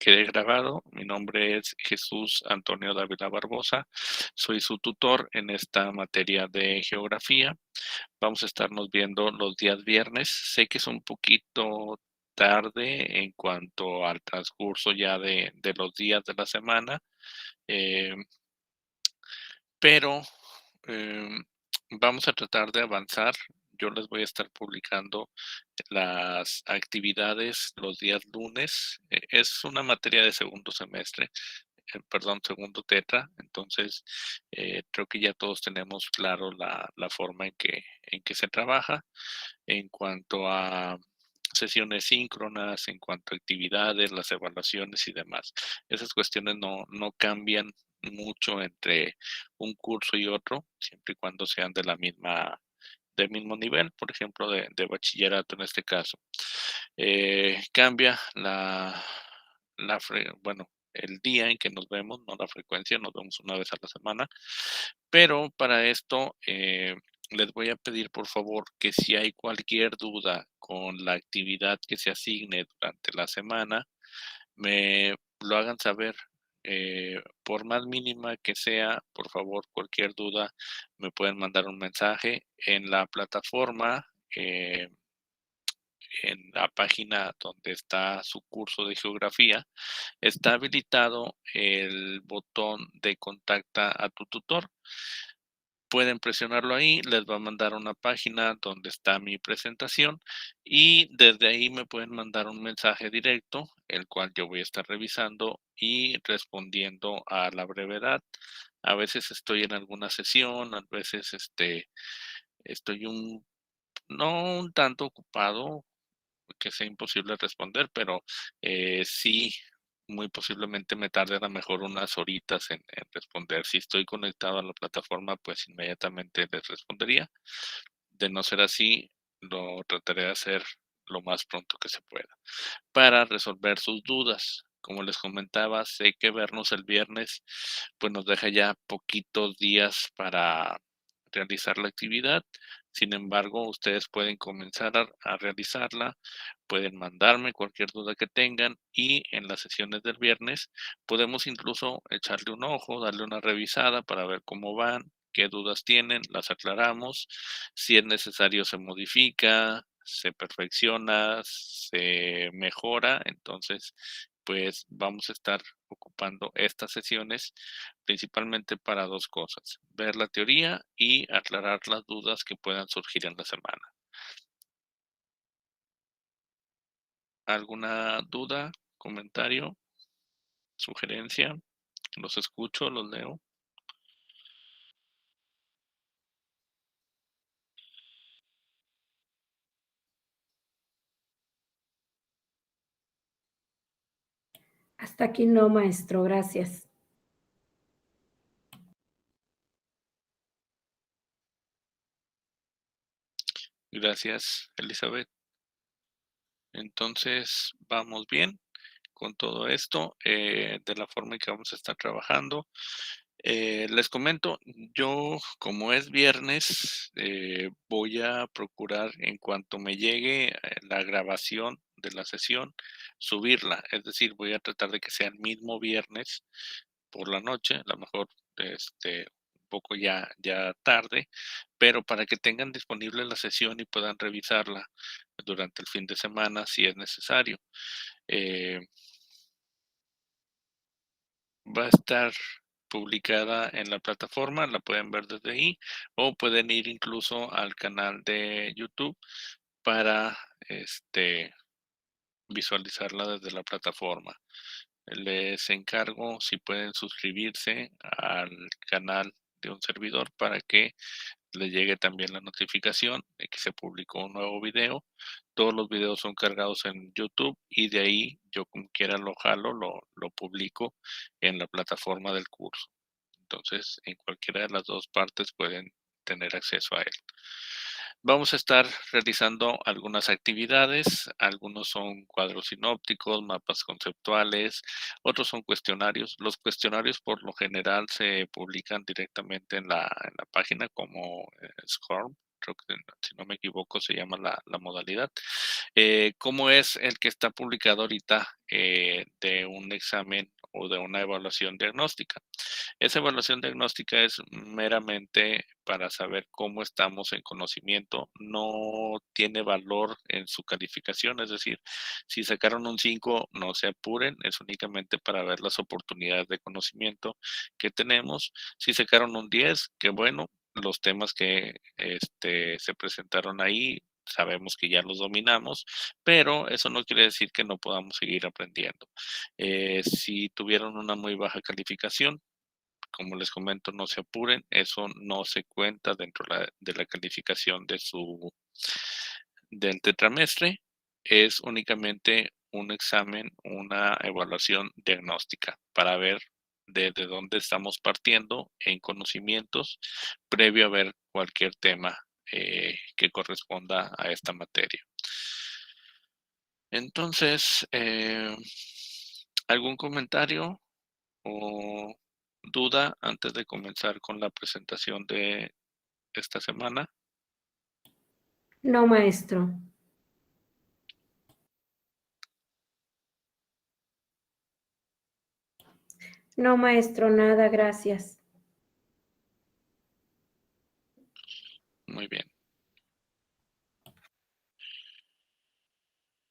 quede grabado. Mi nombre es Jesús Antonio Dávila Barbosa. Soy su tutor en esta materia de geografía. Vamos a estarnos viendo los días viernes. Sé que es un poquito tarde en cuanto al transcurso ya de los días de la semana, eh, pero em, vamos a tratar de avanzar. Yo les voy a estar publicando las actividades los días lunes. Es una materia de segundo semestre, perdón, segundo tetra. Entonces, creo que ya todos tenemos claro la forma en que se trabaja en cuanto a sesiones síncronas, en cuanto a actividades, las evaluaciones y demás. Esas cuestiones no cambian mucho entre un curso y otro, siempre y cuando sean del mismo nivel, por ejemplo, de bachillerato en este caso. Cambia bueno, el día en que nos vemos, no la frecuencia, nos vemos una vez a la semana, pero para esto les voy a pedir por favor que si hay cualquier duda con la actividad que se asigne durante la semana, me lo hagan saber. Por más mínima que sea, por favor, cualquier duda, me pueden mandar un mensaje en la plataforma, en la página donde está su curso de geografía. Está habilitado el botón de contacta a tu tutor. Pueden presionarlo ahí, les va a mandar una página donde está mi presentación y desde ahí me pueden mandar un mensaje directo, el cual yo voy a estar revisando y respondiendo a la brevedad. A veces estoy en alguna sesión, a veces estoy no un tanto ocupado, que sea imposible responder, pero sí, muy posiblemente me tarde a lo mejor unas horitas en responder. Si estoy conectado a la plataforma, pues inmediatamente les respondería. De no ser así, lo trataré de hacer lo más pronto que se pueda para resolver sus dudas. Como les comentaba, sé que vernos el viernes pues nos deja ya poquitos días para realizar la actividad. Sin embargo, ustedes pueden comenzar a realizarla, pueden mandarme cualquier duda que tengan y en las sesiones del viernes podemos incluso echarle un ojo, darle una revisada para ver cómo van, qué dudas tienen, las aclaramos. Si es necesario, se modifica, se perfecciona, se mejora. Entonces, pues vamos a estar ocupando estas sesiones principalmente para dos cosas: ver la teoría y aclarar las dudas que puedan surgir en la semana. ¿Alguna duda, comentario, sugerencia? Los escucho, los leo. Hasta aquí no, maestro, gracias. Gracias, Elizabeth. Entonces, vamos bien con todo esto, de la forma en que vamos a estar trabajando. Les comento, yo como es viernes, voy a procurar en cuanto me llegue la grabación de la sesión, subirla. Es decir, voy a tratar de que sea el mismo viernes por la noche, a lo mejor un poco ya tarde, pero para que tengan disponible la sesión y puedan revisarla durante el fin de semana si es necesario. Eh, Va a estar publicada en la plataforma, la pueden ver desde ahí o pueden ir incluso al canal de YouTube para visualizarla desde la plataforma. Les encargo si pueden suscribirse al canal de un servidor para que le llegue también la notificación de que se publicó un nuevo video. Todos los videos son cargados en YouTube y de ahí yo como quiera lo jalo, lo publico en la plataforma del curso. Entonces, en cualquiera de las dos partes pueden tener acceso a él. Vamos a estar realizando algunas actividades, algunos son cuadros sinópticos, mapas conceptuales, otros son cuestionarios. Los cuestionarios por lo general se publican directamente en la página como SCORM. creo que si no me equivoco se llama la modalidad. ¿Cómo es el que está publicado ahorita de un examen o de una evaluación diagnóstica? Esa evaluación diagnóstica es meramente para saber cómo estamos en conocimiento, no tiene valor en su calificación, es decir, si sacaron un 5, no se apuren, es únicamente para ver las oportunidades de conocimiento que tenemos. Si sacaron un 10, qué bueno, los temas que se presentaron ahí sabemos que ya los dominamos, pero eso no quiere decir que no podamos seguir aprendiendo. Si tuvieron una muy baja calificación, como les comento, no se apuren, eso no se cuenta dentro de la calificación del tetramestre, es únicamente un examen, una evaluación diagnóstica para ver desde dónde estamos partiendo en conocimientos previo a ver cualquier tema que corresponda a esta materia. Entonces, ¿algún comentario o duda antes de comenzar con la presentación de esta semana? No, maestro. No, maestro, nada, gracias. Muy bien.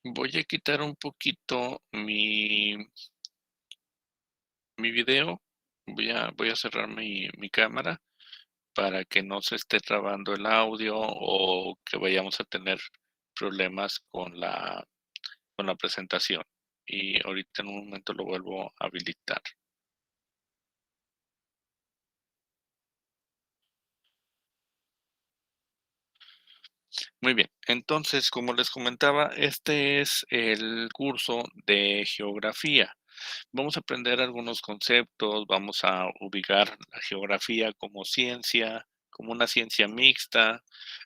Voy a quitar un poquito mi video. Voy a cerrar mi cámara para que no se esté trabando el audio o que vayamos a tener problemas con la presentación. Y ahorita en un momento lo vuelvo a habilitar. Muy bien, entonces, como les comentaba, este es el curso de geografía. Vamos a aprender algunos conceptos, vamos a ubicar la geografía como ciencia, como una ciencia mixta,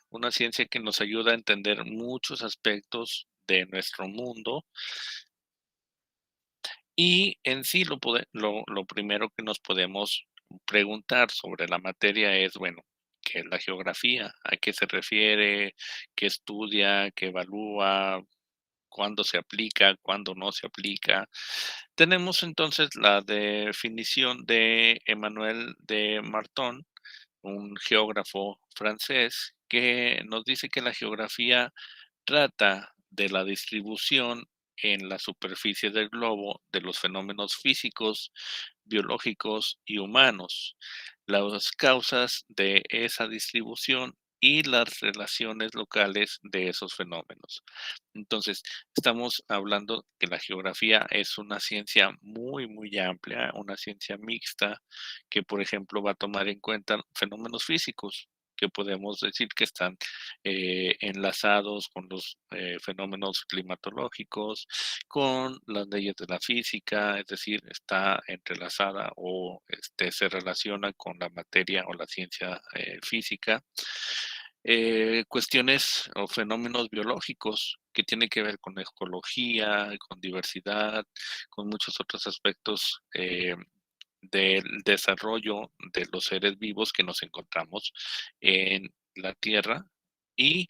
una ciencia que nos ayuda a entender muchos aspectos de nuestro mundo. Y en sí lo primero que nos podemos preguntar sobre la materia es, bueno, ¿qué es la geografía? ¿A qué se refiere? ¿Qué estudia? ¿Qué evalúa? ¿Cuándo se aplica? ¿Cuándo no se aplica? Tenemos entonces la definición de Emmanuel de Marton, un geógrafo francés, que nos dice que la geografía trata de la distribución en la superficie del globo de los fenómenos físicos, biológicos y humanos, las causas de esa distribución y las relaciones locales de esos fenómenos. Entonces, estamos hablando que la geografía es una ciencia muy, muy amplia, una ciencia mixta que, por ejemplo, va a tomar en cuenta fenómenos físicos que podemos decir que están enlazados con los fenómenos climatológicos, con las leyes de la física, es decir, está entrelazada o se relaciona con la materia o la ciencia física. Cuestiones o fenómenos biológicos que tienen que ver con ecología, con diversidad, con muchos otros aspectos del desarrollo de los seres vivos que nos encontramos en la Tierra y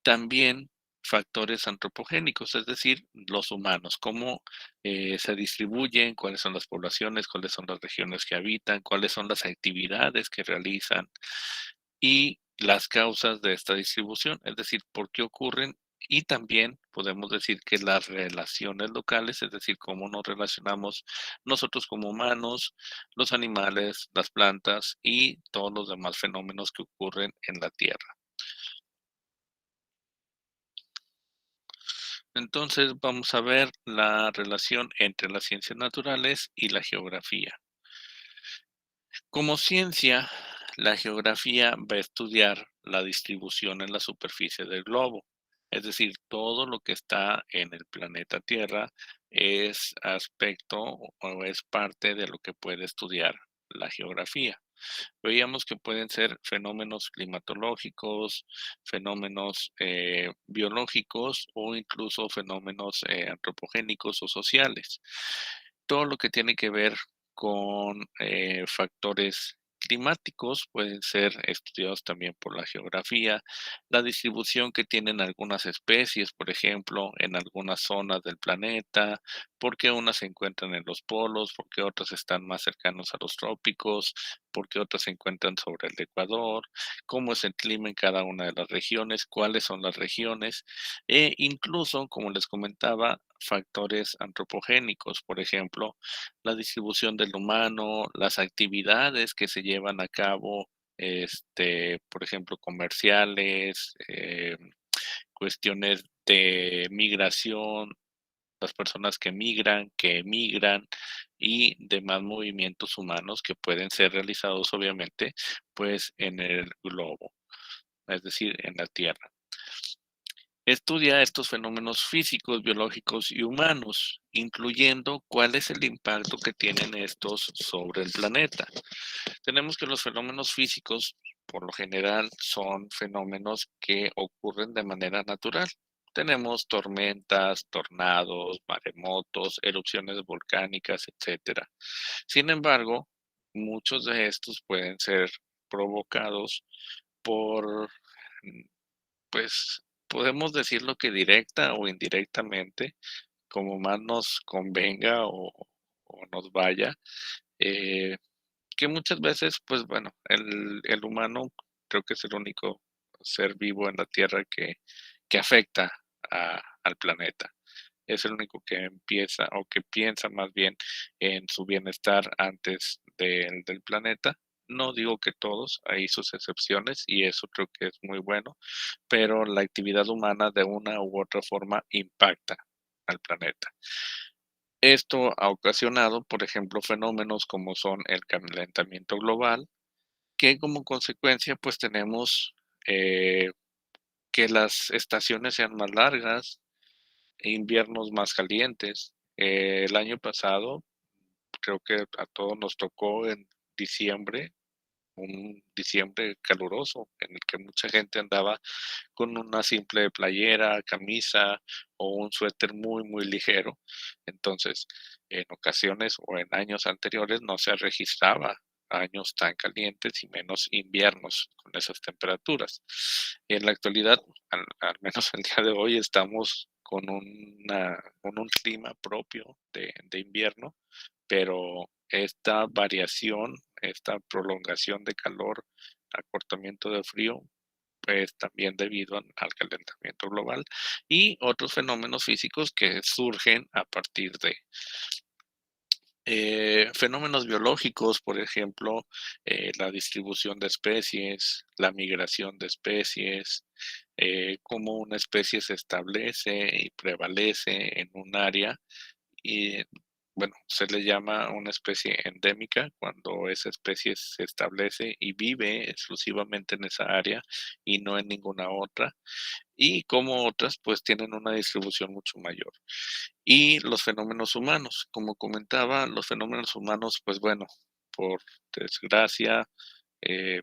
también factores antropogénicos, es decir, los humanos, cómo se distribuyen, cuáles son las poblaciones, cuáles son las regiones que habitan, cuáles son las actividades que realizan y las causas de esta distribución, es decir, por qué ocurren y también podemos decir que las relaciones locales, es decir, cómo nos relacionamos nosotros como humanos, los animales, las plantas y todos los demás fenómenos que ocurren en la Tierra. Entonces vamos a ver la relación entre las ciencias naturales y la geografía. Como ciencia, la geografía va a estudiar la distribución en la superficie del globo, es decir, todo lo que está en el planeta Tierra es aspecto o es parte de lo que puede estudiar la geografía. Veíamos que pueden ser fenómenos climatológicos, fenómenos biológicos o incluso fenómenos antropogénicos o sociales. Todo lo que tiene que ver con factores climáticos pueden ser estudiados también por la geografía, la distribución que tienen algunas especies, por ejemplo, en algunas zonas del planeta, por qué unas se encuentran en los polos, por qué otras están más cercanos a los trópicos, por qué otras se encuentran sobre el Ecuador, cómo es el clima en cada una de las regiones, cuáles son las regiones, e incluso, como les comentaba, factores antropogénicos, por ejemplo, la distribución del humano, las actividades que se llevan a cabo, por ejemplo, comerciales, cuestiones de migración, las personas que migran, que emigran y demás movimientos humanos que pueden ser realizados, obviamente, pues en el globo, es decir, en la Tierra. Estudia estos fenómenos físicos, biológicos y humanos, incluyendo cuál es el impacto que tienen estos sobre el planeta. Tenemos que los fenómenos físicos, por lo general, son fenómenos que ocurren de manera natural. Tenemos tormentas, tornados, maremotos, erupciones volcánicas, etcétera. Sin embargo, muchos de estos pueden ser provocados por, pues, podemos decirlo que directa o indirectamente, como más nos convenga o nos vaya, eh, que muchas veces, pues bueno, el humano creo que es el único ser vivo en la Tierra que afecta al planeta. Es el único que empieza o que piensa más bien en su bienestar antes del planeta. No digo que todos, hay sus excepciones y eso creo que es muy bueno, pero la actividad humana de una u otra forma impacta al planeta. Esto ha ocasionado, por ejemplo, fenómenos como son el calentamiento global, que como consecuencia pues tenemos que las estaciones sean más largas, inviernos más calientes. El año pasado creo que a todos nos tocó en diciembre, un diciembre caluroso en el que mucha gente andaba con una simple playera, camisa o un suéter muy, muy ligero. Entonces, en ocasiones o en años anteriores no se registraba años tan calientes y menos inviernos con esas temperaturas. En la actualidad, al menos el día de hoy, estamos con un clima propio de invierno, pero esta variación, esta prolongación de calor, acortamiento de frío, pues también debido al calentamiento global y otros fenómenos físicos que surgen a partir de fenómenos biológicos, por ejemplo, la distribución de especies, la migración de especies, cómo una especie se establece y prevalece en un área y bueno, se le llama una especie endémica cuando esa especie se establece y vive exclusivamente en esa área y no en ninguna otra, y como otras pues tienen una distribución mucho mayor. Y los fenómenos humanos, como comentaba, los fenómenos humanos, pues bueno, por desgracia,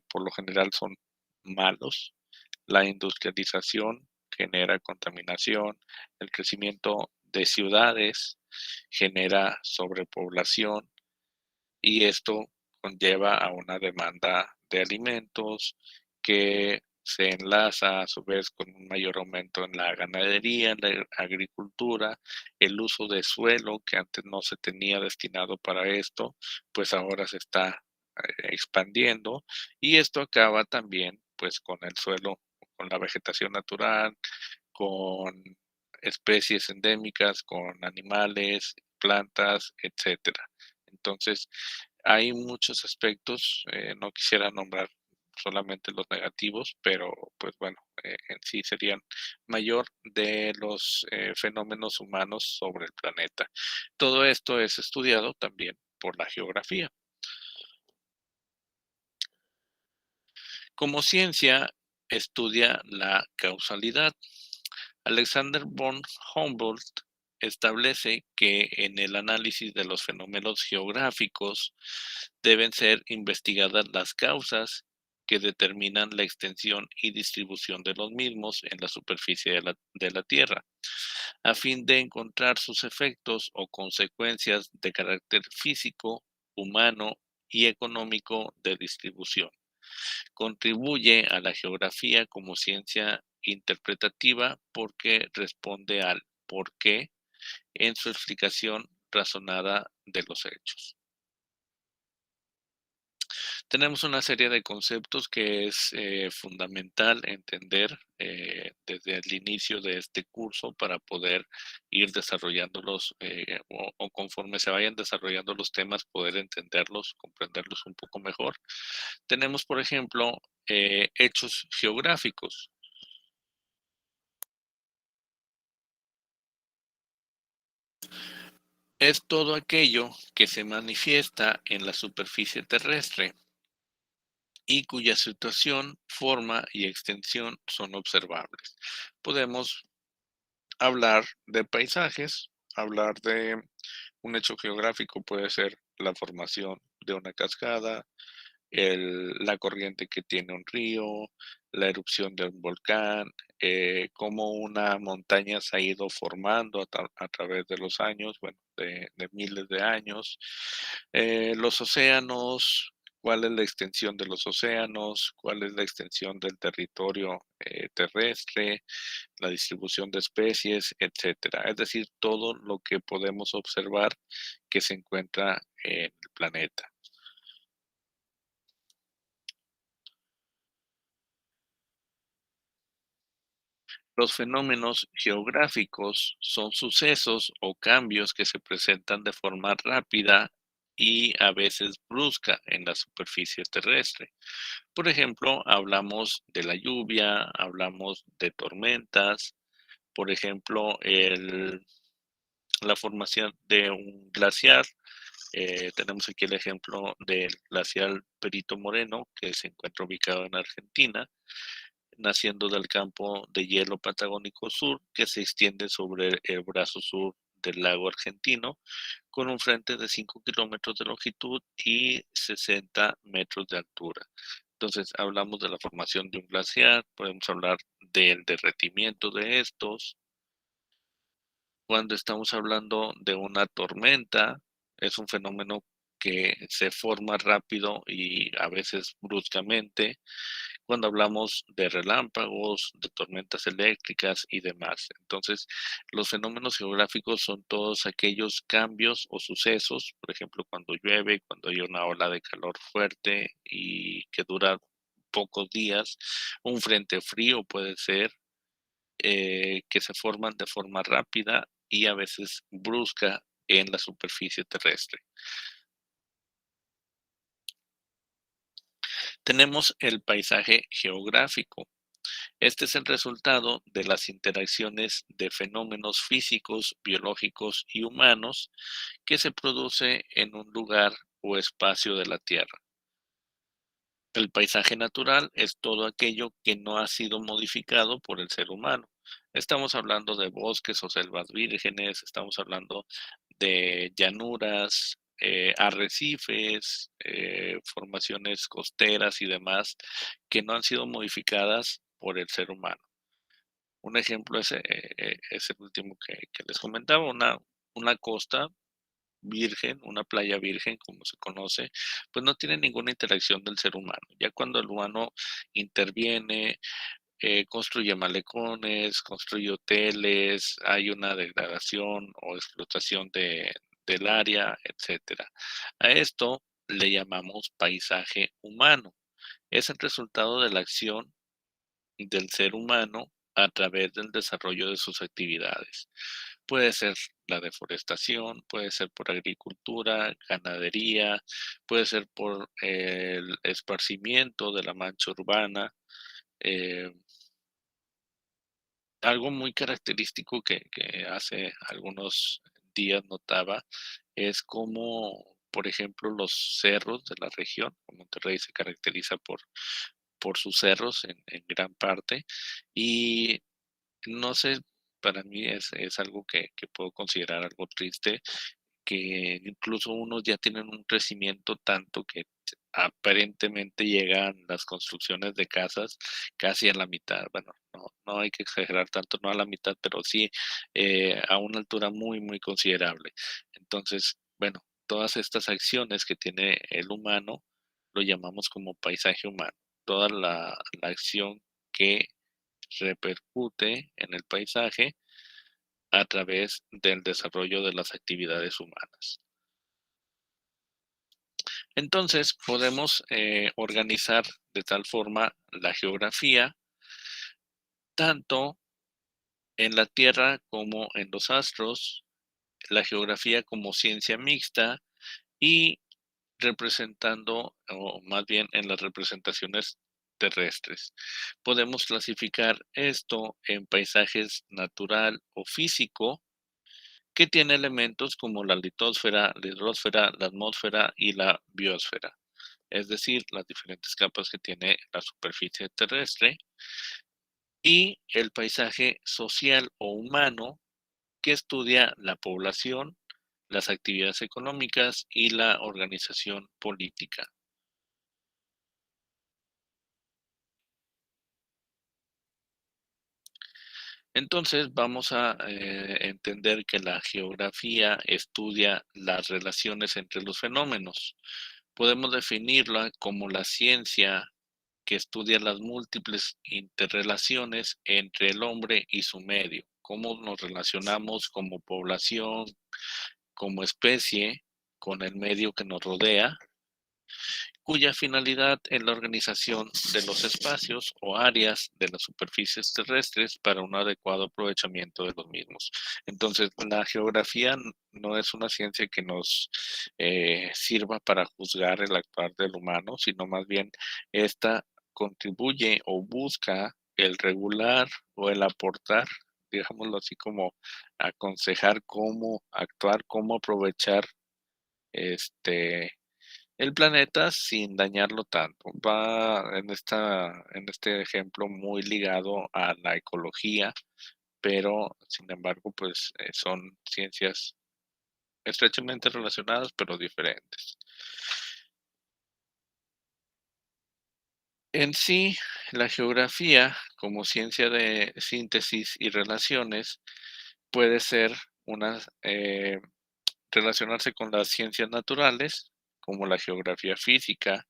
por lo general son malos. La industrialización genera contaminación, el crecimiento de ciudades genera sobrepoblación y esto conlleva a una demanda de alimentos que se enlaza a su vez con un mayor aumento en la ganadería, en la agricultura, el uso de suelo que antes no se tenía destinado para esto, pues ahora se está expandiendo y esto acaba también pues con el suelo, con la vegetación natural, con especies endémicas, con animales, plantas, etcétera. Entonces, hay muchos aspectos, no quisiera nombrar solamente los negativos, pero pues bueno, en sí serían mayor de los fenómenos humanos sobre el planeta. Todo esto es estudiado también por la geografía. Como ciencia, estudia la causalidad. Alexander von Humboldt establece que en el análisis de los fenómenos geográficos deben ser investigadas las causas que determinan la extensión y distribución de los mismos en la superficie de la Tierra, a fin de encontrar sus efectos o consecuencias de carácter físico, humano y económico de distribución. Contribuye a la geografía como ciencia interpretativa porque responde al por qué en su explicación razonada de los hechos. Tenemos una serie de conceptos que es fundamental entender desde el inicio de este curso para poder ir desarrollándolos o conforme se vayan desarrollando los temas, poder entenderlos, comprenderlos un poco mejor. Tenemos, por ejemplo, hechos geográficos. Es todo aquello que se manifiesta en la superficie terrestre y cuya situación, forma y extensión son observables. Podemos hablar de paisajes, hablar de un hecho geográfico, puede ser la formación de una cascada, la corriente que tiene un río, la erupción de un volcán, cómo una montaña se ha ido formando a través de los años, bueno, de miles de años. Los océanos, cuál es la extensión de los océanos, cuál es la extensión del territorio terrestre, la distribución de especies, etcétera. Es decir, todo lo que podemos observar que se encuentra en el planeta. Los fenómenos geográficos son sucesos o cambios que se presentan de forma rápida y a veces brusca en la superficie terrestre. Por ejemplo, hablamos de la lluvia, hablamos de tormentas, por ejemplo, la formación de un glaciar. Tenemos aquí el ejemplo del glaciar Perito Moreno, que se encuentra ubicado en Argentina, naciendo del campo de hielo patagónico sur, que se extiende sobre el brazo sur del lago argentino, con un frente de 5 kilómetros de longitud y 60 metros de altura. Entonces, hablamos de la formación de un glaciar, podemos hablar del derretimiento de estos. Cuando estamos hablando de una tormenta, es un fenómeno que se forma rápido y a veces bruscamente. Cuando hablamos de relámpagos, de tormentas eléctricas y demás. Entonces, los fenómenos geográficos son todos aquellos cambios o sucesos, por ejemplo, cuando llueve, cuando hay una ola de calor fuerte y que dura pocos días, un frente frío puede ser, que se forman de forma rápida y a veces brusca en la superficie terrestre. Tenemos el paisaje geográfico. Este es el resultado de las interacciones de fenómenos físicos, biológicos y humanos que se produce en un lugar o espacio de la Tierra. El paisaje natural es todo aquello que no ha sido modificado por el ser humano. Estamos hablando de bosques o selvas vírgenes, estamos hablando de llanuras, arrecifes, formaciones costeras y demás que no han sido modificadas por el ser humano. Un ejemplo es el último que les comentaba, una costa virgen, una playa virgen, como se conoce, pues no tiene ninguna interacción del ser humano. Ya cuando el humano interviene, construye malecones, construye hoteles, hay una degradación o explotación del área, etcétera. A esto le llamamos paisaje humano. Es el resultado de la acción del ser humano a través del desarrollo de sus actividades. Puede ser la deforestación, puede ser por agricultura, ganadería, puede ser por el esparcimiento de la mancha urbana. eh, Algo muy característico que hace algunos días notaba es como, por ejemplo, los cerros de la región, Monterrey se caracteriza por sus cerros en gran parte, y no sé, para mí es algo que puedo considerar algo triste, que incluso unos ya tienen un crecimiento tanto que aparentemente llegan las construcciones de casas casi a la mitad. Bueno, no hay que exagerar tanto, no a la mitad, pero sí a una altura muy, muy considerable. Entonces, bueno. todas estas acciones que tiene el humano lo llamamos como paisaje humano. Toda la acción que repercute en el paisaje a través del desarrollo de las actividades humanas. Entonces, podemos organizar de tal forma la geografía, tanto en la Tierra como en los astros, la geografía como ciencia mixta y representando, o más bien en las representaciones terrestres. Podemos clasificar esto en paisajes natural o físico, que tiene elementos como la litosfera, la hidrosfera, la atmósfera y la biosfera, es decir, las diferentes capas que tiene la superficie terrestre, y el paisaje social o humano, que estudia la población, las actividades económicas y la organización política. Entonces vamos a entender que la geografía estudia las relaciones entre los fenómenos. Podemos definirla como la ciencia que estudia las múltiples interrelaciones entre el hombre y su medio, cómo nos relacionamos como población, como especie, con el medio que nos rodea, cuya finalidad es la organización de los espacios o áreas de las superficies terrestres para un adecuado aprovechamiento de los mismos. Entonces, la geografía no es una ciencia que nos sirva para juzgar el actuar del humano, sino más bien esta contribuye o busca el regular o el aportar, digámoslo así, como aconsejar cómo actuar, cómo aprovechar este el planeta sin dañarlo tanto. Va en este ejemplo muy ligado a la ecología, pero sin embargo, pues son ciencias estrechamente relacionadas, pero diferentes. En sí, la geografía, como ciencia de síntesis y relaciones, puede ser una, relacionarse con las ciencias naturales, como la geografía física,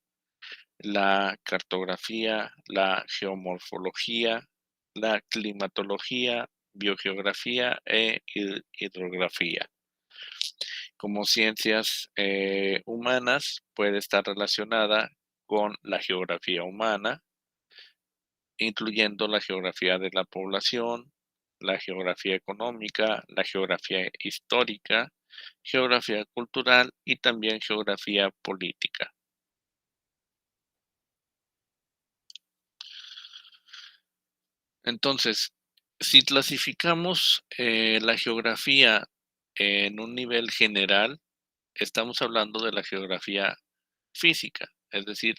la cartografía, la geomorfología, la climatología, biogeografía e hidrografía. Como ciencias humanas, puede estar relacionada con la geografía humana, incluyendo la geografía de la población, la geografía económica, la geografía histórica, geografía cultural y también geografía política. Entonces, si clasificamos la geografía en un nivel general, estamos hablando de la geografía física, es decir,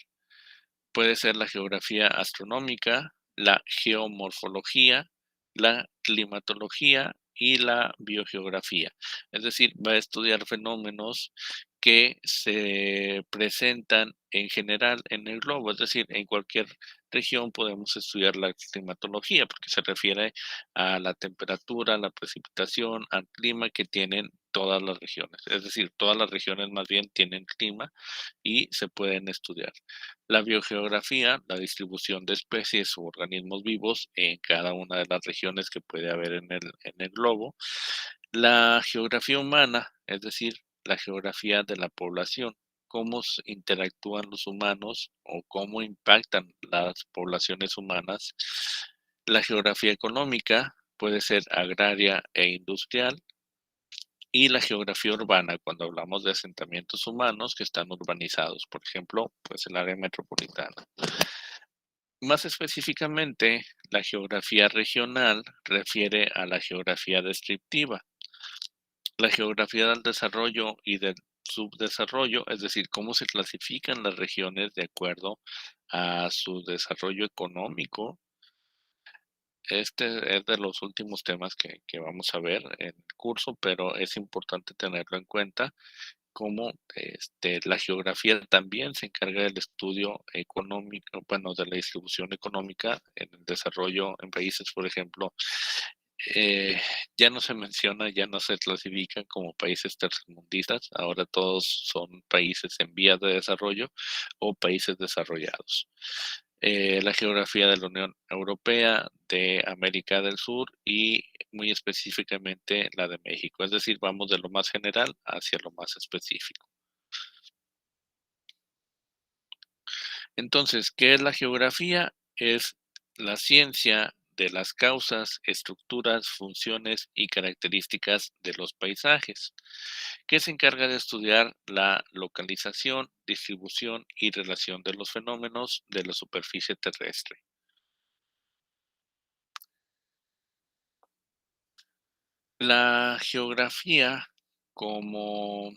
puede ser la geografía astronómica, la geomorfología, la climatología y la biogeografía. Es decir, va a estudiar fenómenos que se presentan en general en el globo, es decir, en cualquier región podemos estudiar la climatología porque se refiere a la temperatura, la precipitación, al clima que tienen todas las regiones. Es decir, todas las regiones más bien tienen clima y se pueden estudiar. La biogeografía, la distribución de especies o organismos vivos en cada una de las regiones que puede haber en el globo. La geografía humana, es decir, la geografía de la población, cómo interactúan los humanos o cómo impactan las poblaciones humanas. La geografía económica puede ser agraria e industrial, y la geografía urbana, cuando hablamos de asentamientos humanos que están urbanizados, por ejemplo, pues el área metropolitana. Más específicamente, la geografía regional refiere a la geografía descriptiva. La geografía del desarrollo y del subdesarrollo, es decir, cómo se clasifican las regiones de acuerdo a su desarrollo económico. Este es de los últimos temas que vamos a ver en el curso, pero es importante tenerlo en cuenta como la geografía también se encarga del estudio económico, bueno, de la distribución económica en el desarrollo en países, por ejemplo, eh, ya no se menciona, ya no se clasifican como países tercermundistas, ahora todos son países en vías de desarrollo o países desarrollados. La geografía de la Unión Europea, de América del Sur y muy específicamente la de México, es decir, vamos de lo más general hacia lo más específico. Entonces, ¿qué es la geografía? Es la ciencia de las causas, estructuras, funciones y características de los paisajes, que se encarga de estudiar la localización, distribución y relación de los fenómenos de la superficie terrestre. La geografía como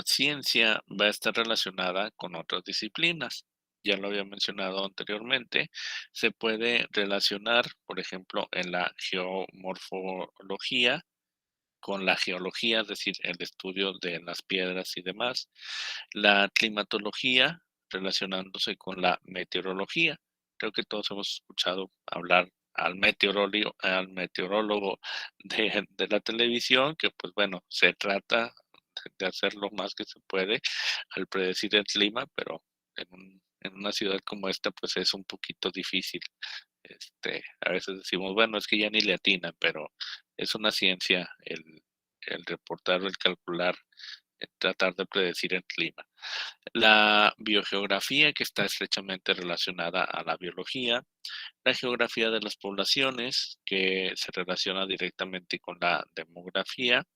ciencia va a estar relacionada con otras disciplinas. Ya lo había mencionado anteriormente. Se puede relacionar, por ejemplo, en la geomorfología con la geología, es decir, el estudio de las piedras y demás. La climatología relacionándose con la meteorología. Creo que todos hemos escuchado hablar al meteorólogo de la televisión, que pues bueno, se trata de hacer lo más que se puede al predecir el clima, pero en una ciudad como esta, pues es un poquito difícil. A veces decimos, bueno, es que ya ni le atinan, pero es una ciencia el reportar o el calcular, tratar de predecir el clima. La biogeografía, que está estrechamente relacionada a la biología, la geografía de las poblaciones, que se relaciona directamente con la demografía,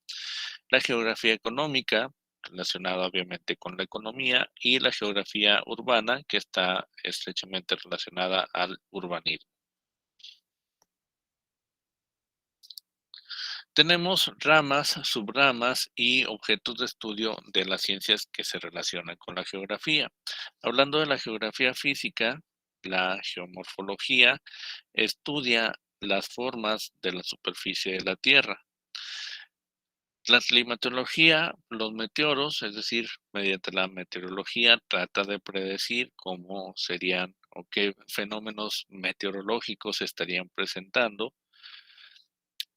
la geografía económica, relacionada obviamente con la economía, y la geografía urbana, que está estrechamente relacionada al urbanismo. Tenemos ramas, subramas y objetos de estudio de las ciencias que se relacionan con la geografía. Hablando de la geografía física, la geomorfología estudia las formas de la superficie de la Tierra. La climatología, los meteoros, es decir, mediante la meteorología trata de predecir cómo serían o qué fenómenos meteorológicos se estarían presentando.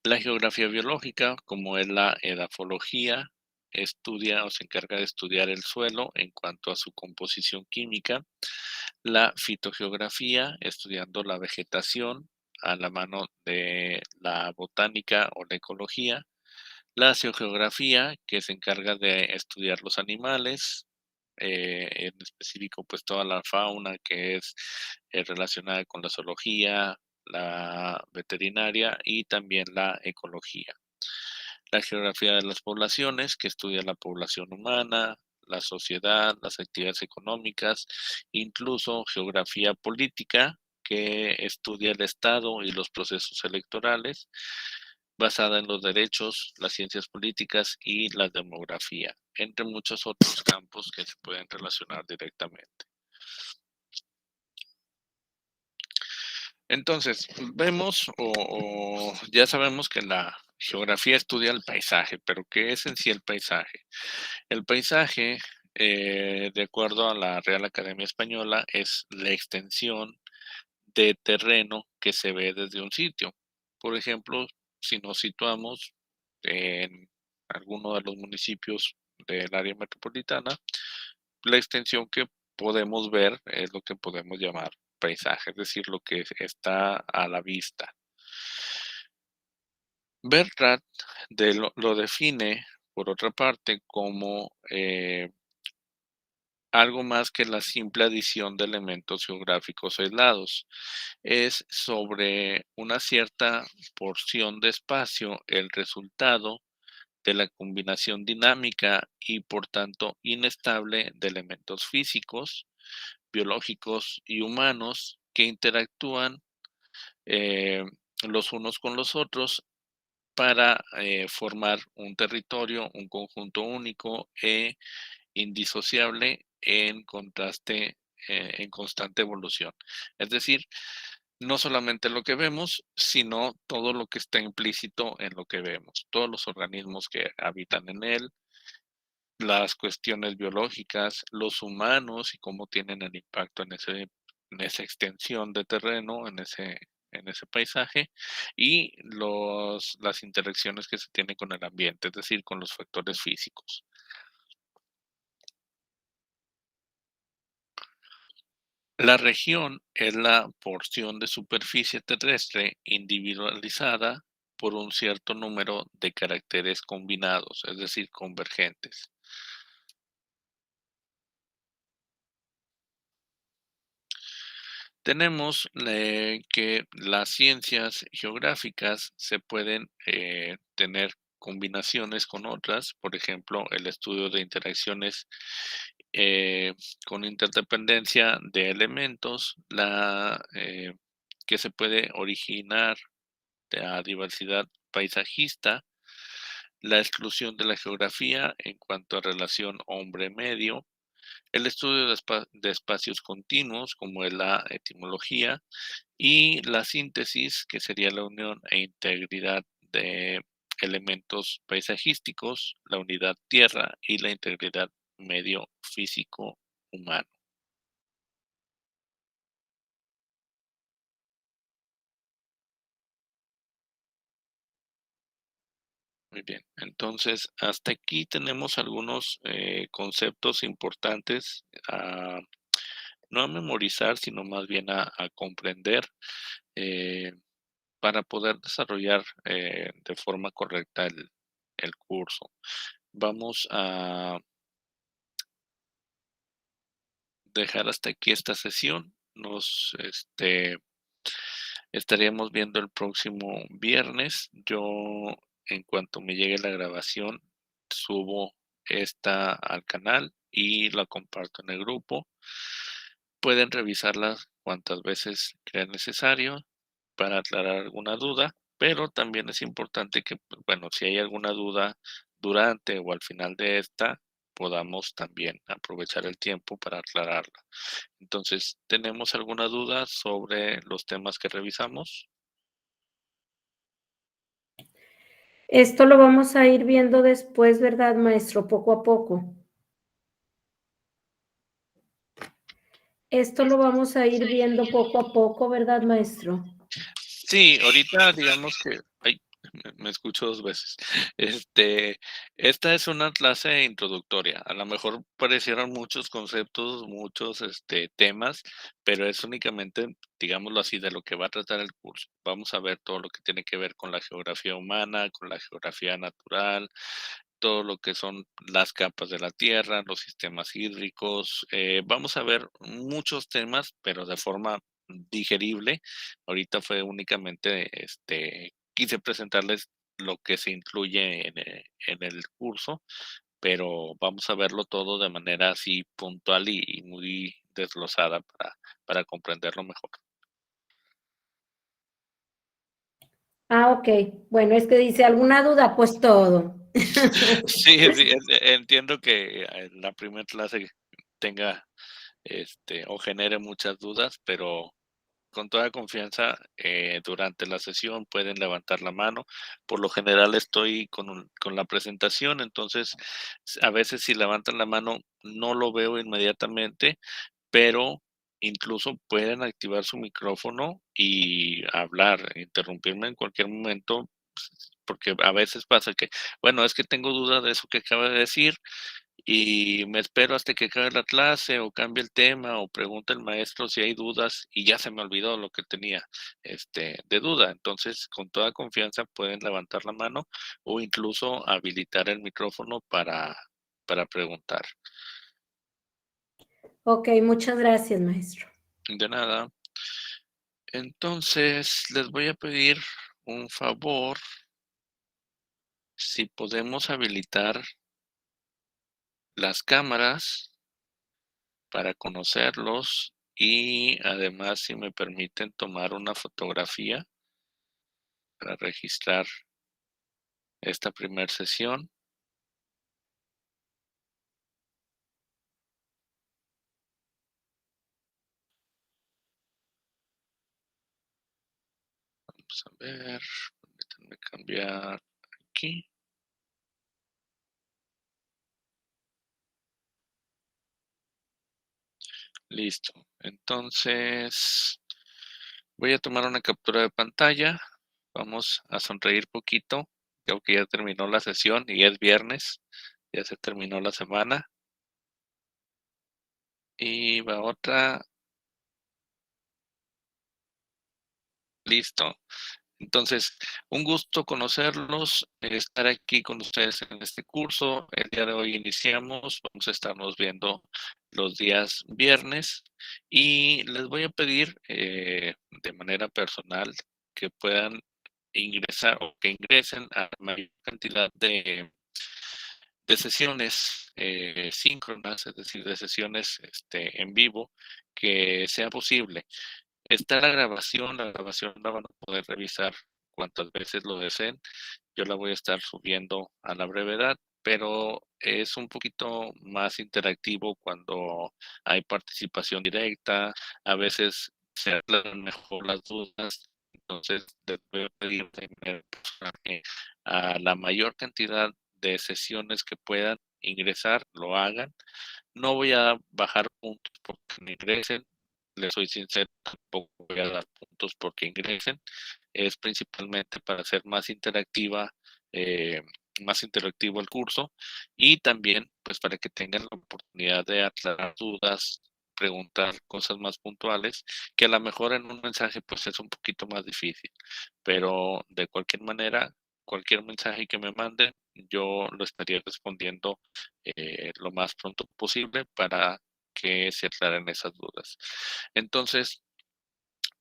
La geografía biológica, como es la edafología, estudia o se encarga de estudiar el suelo en cuanto a su composición química. La fitogeografía, estudiando la vegetación a la mano de la botánica o la ecología. La geogeografía, que se encarga de estudiar los animales, en específico, pues toda la fauna que es relacionada con la zoología, la veterinaria y también la ecología. La geografía de las poblaciones, que estudia la población humana, la sociedad, las actividades económicas, incluso geografía política, que estudia el Estado y los procesos electorales, basada en los derechos, las ciencias políticas y la demografía, entre muchos otros campos que se pueden relacionar directamente. Entonces, vemos o ya sabemos que la geografía estudia el paisaje, pero ¿qué es en sí el paisaje? El paisaje, de acuerdo a la Real Academia Española, es la extensión de terreno que se ve desde un sitio. Por ejemplo, si nos situamos en alguno de los municipios del área metropolitana, la extensión que podemos ver es lo que podemos llamar paisaje, es decir, lo que está a la vista. Bertrand lo define, por otra parte, como algo más que la simple adición de elementos geográficos aislados. Es sobre una cierta porción de espacio el resultado de la combinación dinámica y por tanto inestable de elementos físicos, biológicos y humanos que interactúan eh, los unos con los otros para formar un territorio, un conjunto único e indisociable en contraste, en constante evolución. Es decir, no solamente lo que vemos, sino todo lo que está implícito en lo que vemos, todos los organismos que habitan en él, las cuestiones biológicas, los humanos y cómo tienen el impacto en esa extensión de terreno, en ese en ese paisaje y las interacciones que se tienen con el ambiente, es decir, con los factores físicos. La región es la porción de superficie terrestre individualizada por un cierto número de caracteres combinados, es decir, convergentes. Tenemos que las ciencias geográficas se pueden tener combinaciones con otras, por ejemplo, el estudio de interacciones eh, con interdependencia de elementos, que se puede originar de la diversidad paisajista, la exclusión de la geografía en cuanto a relación hombre-medio, el estudio de espacios continuos, como es la etimología, y la síntesis, que sería la unión e integridad de elementos paisajísticos, la unidad tierra y la integridad medio físico humano. Muy bien, entonces hasta aquí tenemos algunos conceptos importantes no a memorizar, sino más bien a comprender eh, para poder desarrollar de forma correcta el curso. Vamos a dejar hasta aquí esta sesión. Estaríamos viendo el próximo viernes. Yo, en cuanto me llegue la grabación, subo esta al canal y la comparto en el grupo. Pueden revisarla cuantas veces crean necesario para aclarar alguna duda, pero también es importante que, pues, bueno, si hay alguna duda durante o al final de esta, podamos también aprovechar el tiempo para aclararla. Entonces, ¿tenemos alguna duda sobre los temas que revisamos? Esto lo vamos a ir viendo después, ¿verdad, maestro? Poco a poco. Esto lo vamos a ir viendo poco a poco, ¿verdad, maestro? Sí, ahorita digamos que, ay, me escucho 2 veces. Este, esta es una clase introductoria. A lo mejor parecieron muchos conceptos, muchos, temas, pero es únicamente, digámoslo así, de lo que va a tratar el curso. Vamos a ver todo lo que tiene que ver con la geografía humana, con la geografía natural, todo lo que son las capas de la Tierra, los sistemas hídricos. Vamos a ver muchos temas, pero de forma digerible. Ahorita fue únicamente, quise presentarles lo que se incluye en el curso, pero vamos a verlo todo de manera así puntual y muy desglosada para comprenderlo mejor. Ah, ok. Bueno, es que dice, ¿alguna duda? Pues todo. Sí, sí, entiendo que la primera clase tenga, o genere muchas dudas, pero con toda confianza, durante la sesión pueden levantar la mano. Por lo general estoy con la presentación, entonces a veces si levantan la mano no lo veo inmediatamente, pero incluso pueden activar su micrófono y hablar, interrumpirme en cualquier momento, porque a veces pasa que, bueno, es que tengo duda de eso que acaba de decir y me espero hasta que acabe la clase o cambie el tema o pregunte el maestro si hay dudas y ya se me olvidó lo que tenía de duda. Entonces, con toda confianza pueden levantar la mano o incluso habilitar el micrófono para preguntar. Ok, muchas gracias, maestro. De nada. Entonces, les voy a pedir un favor, si podemos habilitar las cámaras para conocerlos y además si me permiten tomar una fotografía para registrar esta primera sesión. Vamos a ver, permítanme cambiar aquí. Listo. Entonces, Voy a tomar una captura de pantalla. Vamos a sonreír poquito. Creo que ya terminó la sesión y es viernes. Ya se terminó la semana. Y va otra. Listo. Entonces, un gusto conocerlos, estar aquí con ustedes en este curso. El día de hoy iniciamos, vamos a estarnos viendo los días viernes y les voy a pedir de manera personal que puedan ingresar o que ingresen a la mayor cantidad de sesiones síncronas, es decir, de sesiones en vivo, que sea posible. Está la grabación la van a poder revisar cuantas veces lo deseen. Yo la voy a estar subiendo a la brevedad, pero es un poquito más interactivo cuando hay participación directa, a veces se aclaran mejor las dudas, entonces les voy a pedir que a la mayor cantidad de sesiones que puedan ingresar, lo hagan. No voy a bajar puntos porque no ingresen, les soy sincero, tampoco voy a dar puntos porque ingresen, es principalmente para hacer eh, más interactivo el curso y también pues para que tengan la oportunidad de aclarar dudas, preguntar cosas más puntuales, que a lo mejor en un mensaje pues es un poquito más difícil, pero de cualquier manera, cualquier mensaje que me manden, yo lo estaría respondiendo lo más pronto posible para que se aclaren esas dudas. Entonces,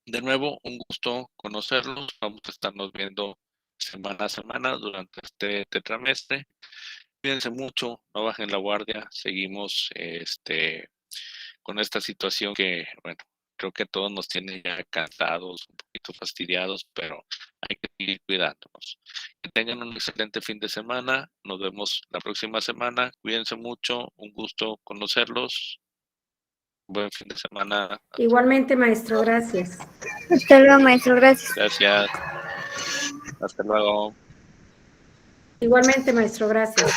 de nuevo, un gusto conocerlos. Vamos a estarnos viendo semana a semana durante este tetramestre. Cuídense mucho, no bajen la guardia. Seguimos con esta situación que, bueno, creo que a todos nos tiene ya cansados, un poquito fastidiados, pero hay que seguir cuidándonos. Que tengan un excelente fin de semana. Nos vemos la próxima semana. Cuídense mucho. Un gusto conocerlos. Buen fin de semana. Igualmente, maestro, gracias. Hasta luego, maestro. Gracias. Gracias. Hasta luego. Igualmente, maestro, gracias.